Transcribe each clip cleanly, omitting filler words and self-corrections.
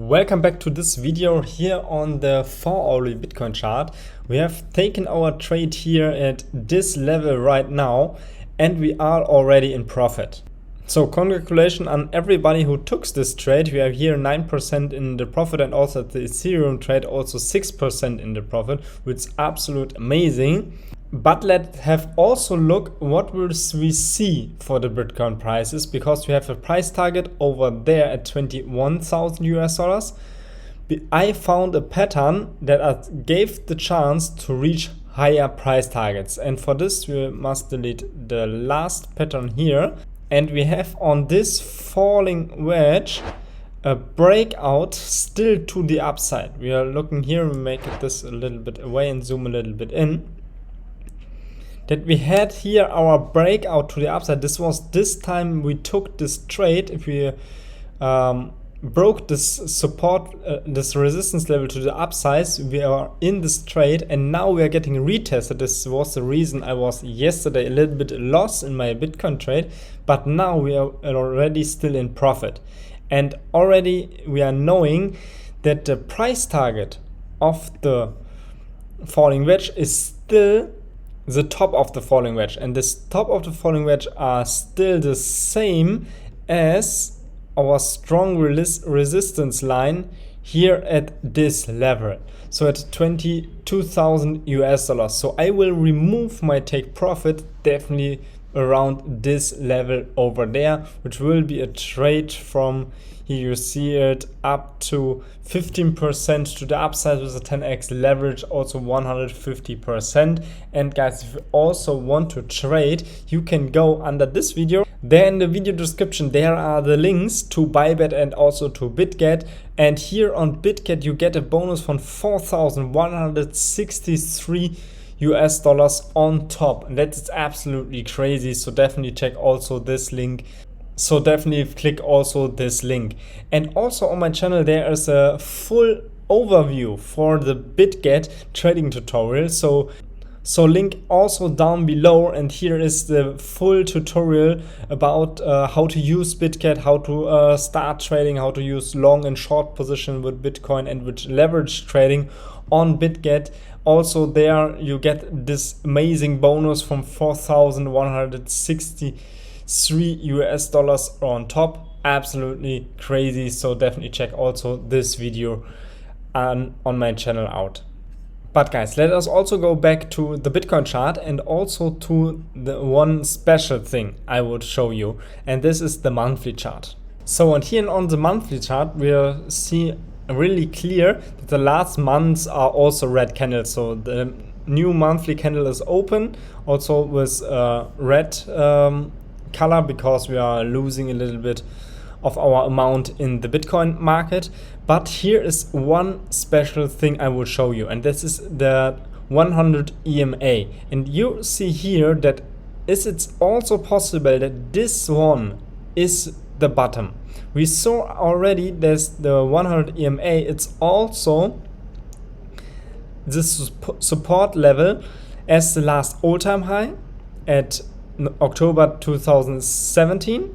Welcome back to this video. Here on the 4-hourly Bitcoin chart, we have taken our trade here at this level right now, and we are already in profit. So congratulations on everybody who took this trade. We are here 9% in the profit, and also the Ethereum trade also 6% in the profit, which is absolute amazing. But let's have also look what will we see for the Bitcoin prices, because we have a price target over there at 21,000 US dollars. I found a pattern that gave the chance to reach higher price targets, and for this we must delete the last pattern here, and we have on this falling wedge a breakout still to the upside. We are looking here, we make this a little bit away and zoom a little bit in. That we had here our breakout to the upside. This was this time we took this trade. If we broke this support, this resistance level to the upside, we are in this trade, and now we are getting retested. This was the reason I was yesterday a little bit lost in my Bitcoin trade, but now we are already still in profit, and already we are knowing that the price target of the falling wedge is still the top of the falling wedge, and this top of the falling wedge are still the same as our strong resistance line here at this level, so at 22,000 US dollars. So I will remove my take profit definitely around this level over there, which will be a trade from here, you see it, up to 15% to the upside with a 10x leverage, also 150%. And guys, if you also want to trade, you can go under this video. There in the video description, there are the links to BYBIT and also to BITGET. And here on BITGET, you get a bonus from 4,163 US dollars on top, and that is absolutely crazy. So definitely check also this link. So definitely click also this link. And also on my channel there is a full overview for the BITGET trading tutorial. So link also down below, and here is the full tutorial about how to use BITGET, how to start trading, how to use long and short position with Bitcoin, and with leverage trading on BITGET. Also there you get this amazing bonus from 4,163 US dollars on top. Absolutely crazy. So definitely check also this video on my channel out. But guys, let us also go back to the Bitcoin chart and also to the one special thing I would show you, and this is the monthly chart. So and here on the monthly chart we see really clear that the last months are also red candles. So the new monthly candle is open also with red color, because we are losing a little bit of our amount in the Bitcoin market. But here is one special thing I will show you, and this is the 100 EMA. And you see here that it's also possible that this one is the bottom. We saw already there's the 100 EMA. It's also this support level as the last all-time high at October 2017.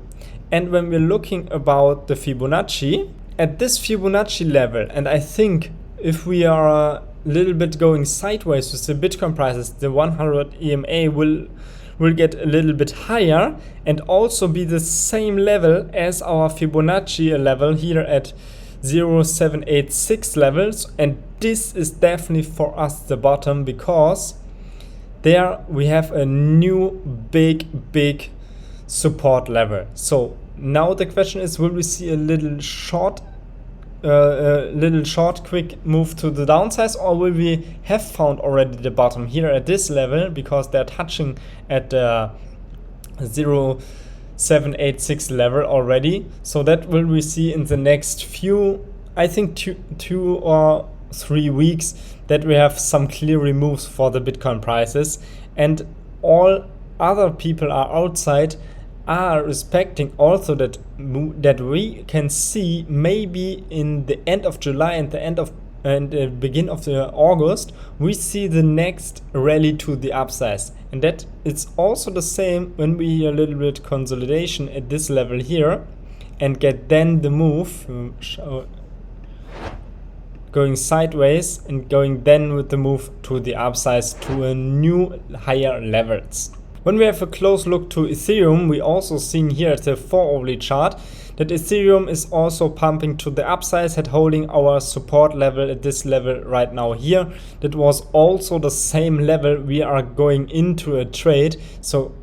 And when we're looking about the Fibonacci, at this Fibonacci level, and I think if we are a little bit going sideways with the Bitcoin prices, the 100 EMA will get a little bit higher and also be the same level as our Fibonacci level here at 0.786 levels. And this is definitely for us the bottom, because there we have a new big support level. So now the question is, will we see a little short quick move to the downside, or will we have found already the bottom here at this level, because they're touching at the 0.786 level already? So that will we see in the next few, I think two or 3 weeks, that we have some clear moves for the Bitcoin prices, and all other people are outside are respecting also that we can see maybe in the end of July and the beginning of the August, we see the next rally to the upside. And that it's also the same when we hear a little bit consolidation at this level here and get then the move. going sideways and going then with the move to the upside to a new higher levels. When we have a close look to Ethereum, we also seen here at the 4-hourly chart that Ethereum is also pumping to the upside and holding our support level at this level right now here. That was also the same level we are going into a trade. So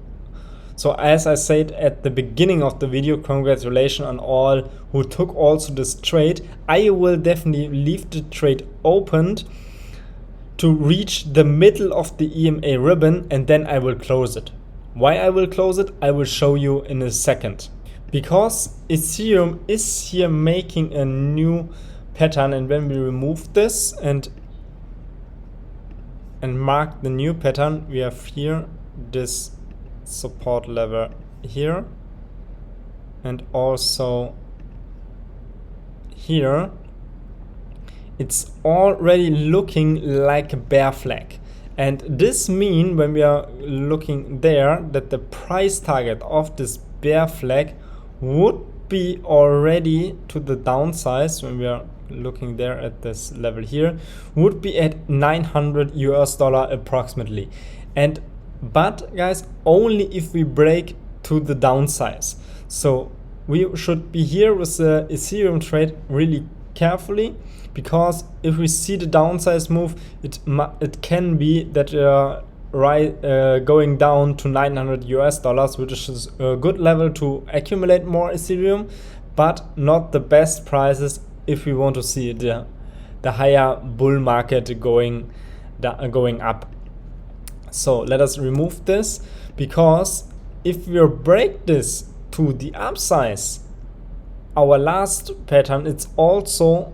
as I said at the beginning of the video, congratulations on all who took also this trade. I will definitely leave the trade opened to reach the middle of the EMA ribbon, and then I will close it. Why I will close it, I will show you in a second. Because Ethereum is here making a new pattern, and when we remove this and mark the new pattern, we have here this support level here and also here. It's already looking like a bear flag, and this means when we are looking there that the price target of this bear flag would be already to the downside. When we are looking there at this level here, would be at $900 approximately. But guys, only if we break to the downside. So we should be here with the Ethereum trade really carefully, because if we see the downside move, it can be that going down to $900, which is a good level to accumulate more Ethereum, but not the best prices if we want to see the higher bull market going up. So let us remove this, because if we break this to the upside, our last pattern, it's also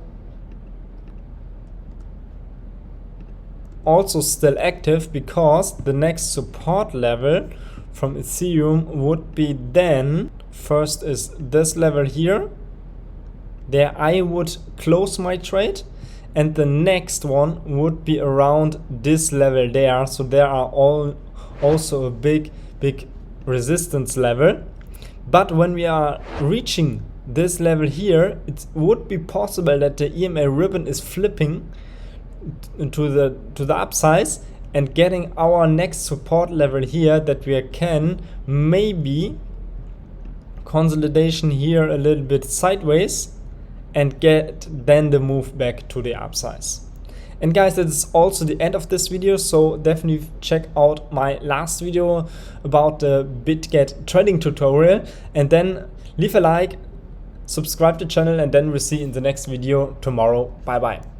still active, because the next support level from Ethereum would be then, first is this level here, there I would close my trade, and the next one would be around this level there. So there are also a big resistance level. But when we are reaching this level here, it would be possible that the EMA ribbon is flipping to the upside and getting our next support level here, that we can maybe consolidation here a little bit sideways and get then the move back to the upside. And guys, that is also the end of this video, so definitely check out my last video about the BITGET trading tutorial, and then leave a like, subscribe to the channel, and then we'll see you in the next video tomorrow. Bye bye.